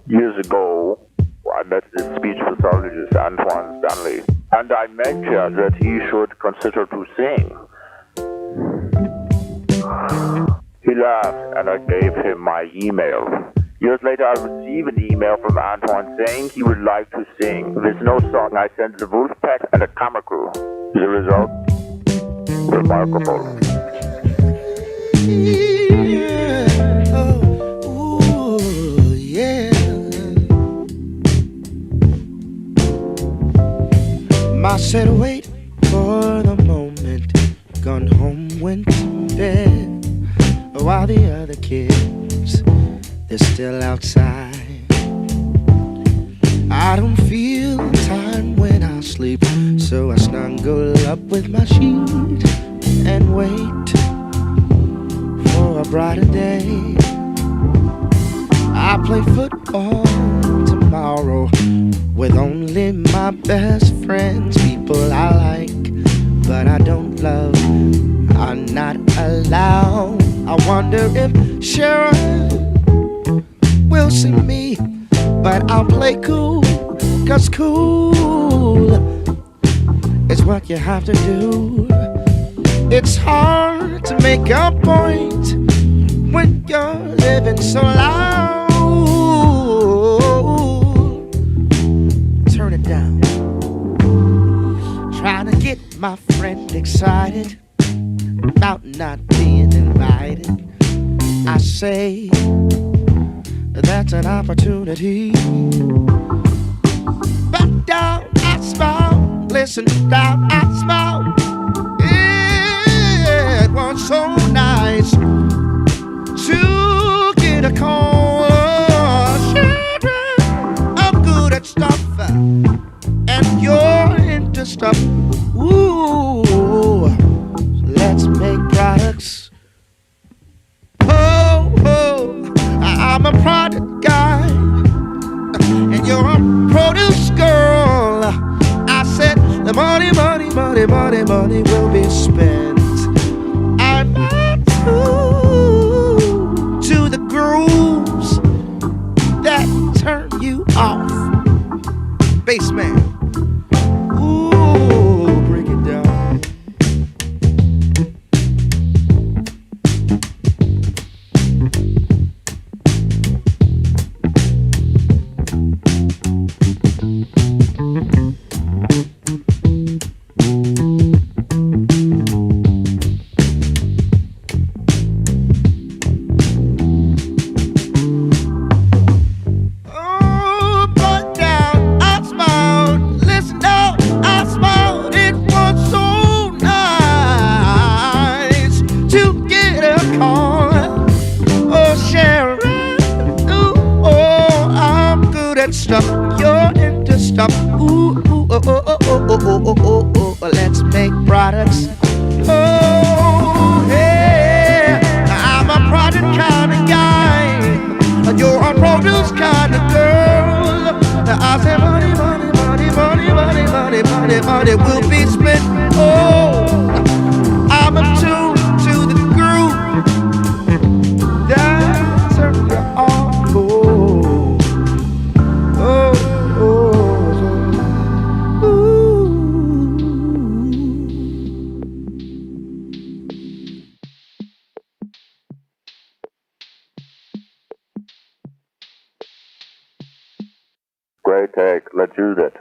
Years ago, I met this speech pathologist, Antoine Stanley, and I mentioned that he should consider to sing. He laughed, and I gave him my email. Years later, I received an email from Antoine saying he would like to sing. With no song, I sent the wolf pack and a camera crew. The result? Remarkable. Yeah. Oh, ooh, yeah. Ma said, wait for the moment. Gone home, went to bed. While the other kids, they're still outside. I don't feel time when I sleep, so I snuggle up with my sheet and wait for a brighter day. I play football tomorrow with only my best friends, people I like, but I don't love, are not allowed. I wonder if Sharon will see me, but I'll play cool, 'cause cool is what you have to do. It's hard to make a point when you're living so loud. Turn it down. Trying to get my friend excited about not being invited. I say that's an opportunity. But down I smile, listen down I smile. It was so nice to get a call. Children, I'm good at stuff, and you're into stuff. Ooh, let's make products. Oh, oh, I'm a product guy, and you're a produce girl. I said the money, money, money, money, money will be spent. I'm not to the grooves that turn you off. Bassman, ooh, break it down. Stuff, you're into stuff. Ooh, ooh, oh, oh, oh, oh, oh, oh, oh, oh. Let's make products. Oh, hey, I'm a product kind of guy, you're a produce kind of girl. I say money, money, money, money, money, money, money, money will be spent. Oh, I'm attuned to the groove that turns you on. Great take. Let's use it.